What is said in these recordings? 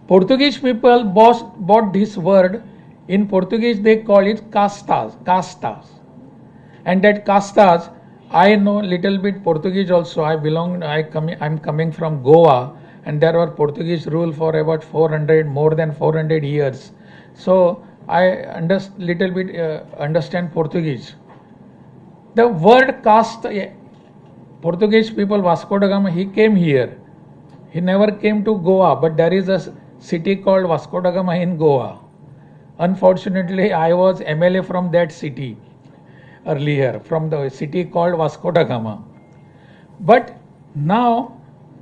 Portuguese people bought this word. In Portuguese they call it castas. And that castas, I know little bit Portuguese also. I'm coming from Goa, and there were Portuguese rule for about more than 400 years. So I little bit understand Portuguese. The word caste, Portuguese people, Vasco da Gama, he came here. He never came to Goa, but there is a city called Vasco da Gama in Goa. Unfortunately, I was MLA from that city earlier, from the city called Vasco da Gama. But now,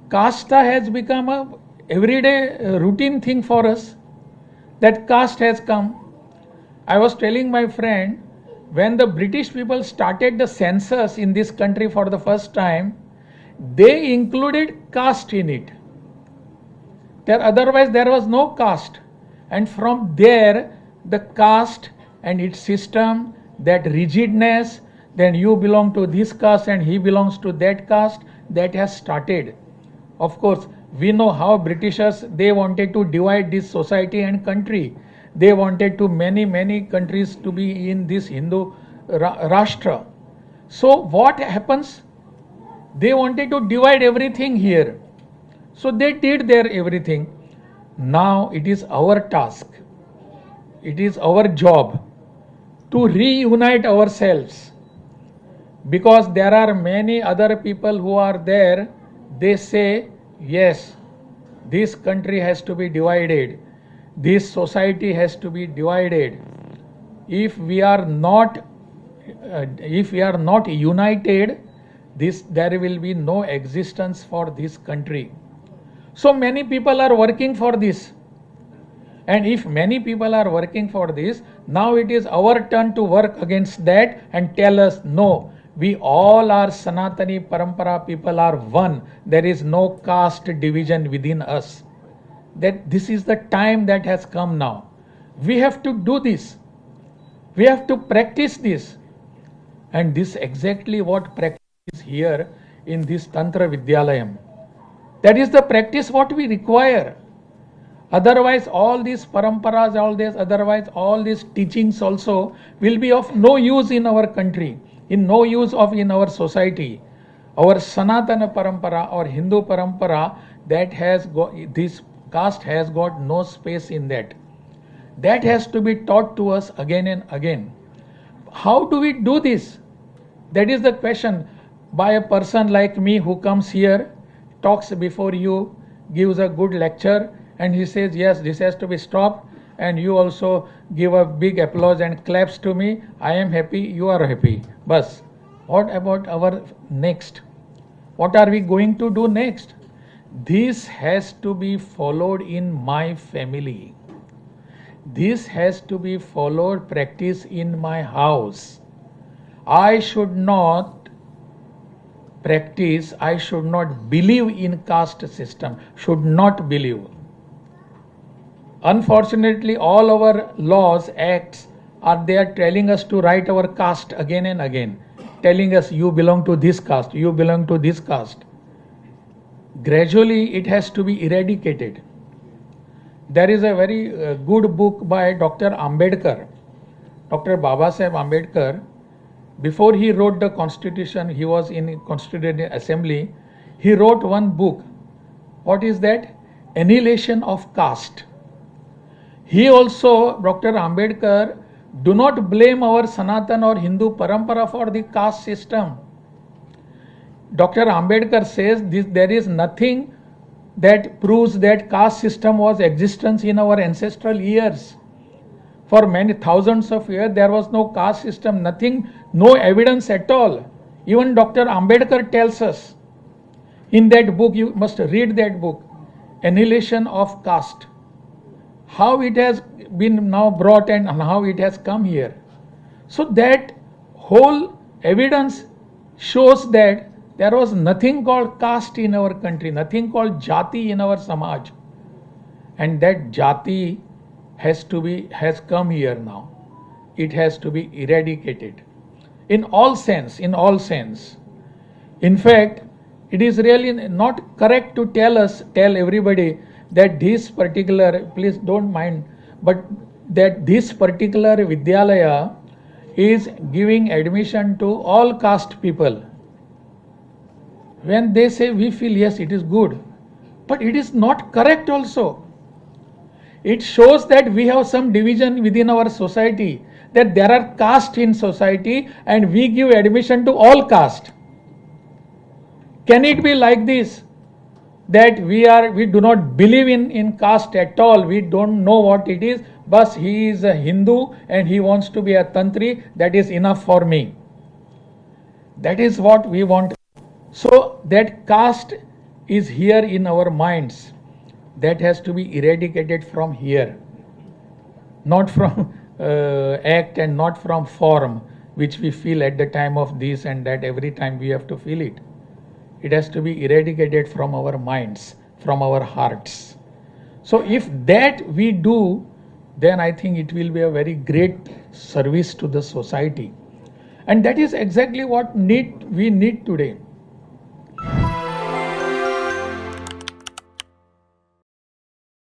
casta has become a everyday routine thing for us. That caste has come. I was telling my friend, when the British people started the census in this country for the first time, they included caste in it. Otherwise, there was no caste. And from there, the caste and its system, that rigidness, then you belong to this caste and he belongs to that caste, that has started. Of course, we know how Britishers, they wanted to divide this society and country. They wanted to many countries to be in this Hindu Rashtra. So what happens? They wanted to divide everything here. So they did their everything. Now it is our task. It is our job to reunite ourselves. Because there are many other people who are there, they say, yes, this country has to be divided. This society has to be divided. If we are not united, there will be no existence for this country. So many people are working for this. And if many people are working for this, now it is our turn to work against that and tell us, no, we all are Sanatani Parampara people are one. There is no caste division within us. That this is the time that has come now. We have to do this. We have to practice this. And this exactly what practice is here in this Tantra Vidyalayam. That is the practice what we require. Otherwise, all these paramparas, all these teachings also will be of no use in our country, in no use in our society. Our Sanatana Parampara or Hindu Parampara, that has got, this caste has got no space in that. That has to be taught to us again and again. How do we do this? That is the question. By a person like me who comes here, talks before you, gives a good lecture, and he says, yes, this has to be stopped, and you also give a big applause and claps to me. I am happy, you are happy. Bas. What about our next? What are we going to do next? This has to be followed in my family. This has to be followed, practice in my house. I should not practice, I should not believe in caste system, should not believe. Unfortunately, all our laws, acts are there telling us to write our caste again and again, telling us you belong to this caste, you belong to this caste. Gradually, it has to be eradicated. There is a very good book by Dr. Ambedkar, Dr. Babasaheb Ambedkar. Before he wrote the Constitution, he was in Constituent Assembly. He wrote one book. What is that? Annihilation of Caste. He also, Dr. Ambedkar, do not blame our Sanatan or Hindu Parampara for the caste system. Dr. Ambedkar says there is nothing that proves that caste system was existence in our ancestral years. For many thousands of years, there was no caste system, nothing, no evidence at all. Even Dr. Ambedkar tells us in that book, you must read that book, Annihilation of Caste. How it has been now brought and how it has come here. So that whole evidence shows that there was nothing called caste in our country, nothing called jati in our samaj. And that jati has come here now. It has to be eradicated. In all sense. In fact, it is really not correct to tell everybody that this particular, please don't mind, but that this particular Vidyalaya is giving admission to all caste people. When they say, we feel yes, it is good, but it is not correct also. It shows that we have some division within our society, that there are caste in society and we give admission to all caste. Can it be like this? That we do not believe in caste at all, we don't know what it is, but he is a Hindu and he wants to be a Tantri, that is enough for me. That is what we want. So that caste is here in our minds. That has to be eradicated from here, not from act and not from form, which we feel at the time of this and that, every time we have to feel it. It has to be eradicated from our minds, from our hearts. So if that we do, then I think it will be a very great service to the society. And that is exactly what we need today.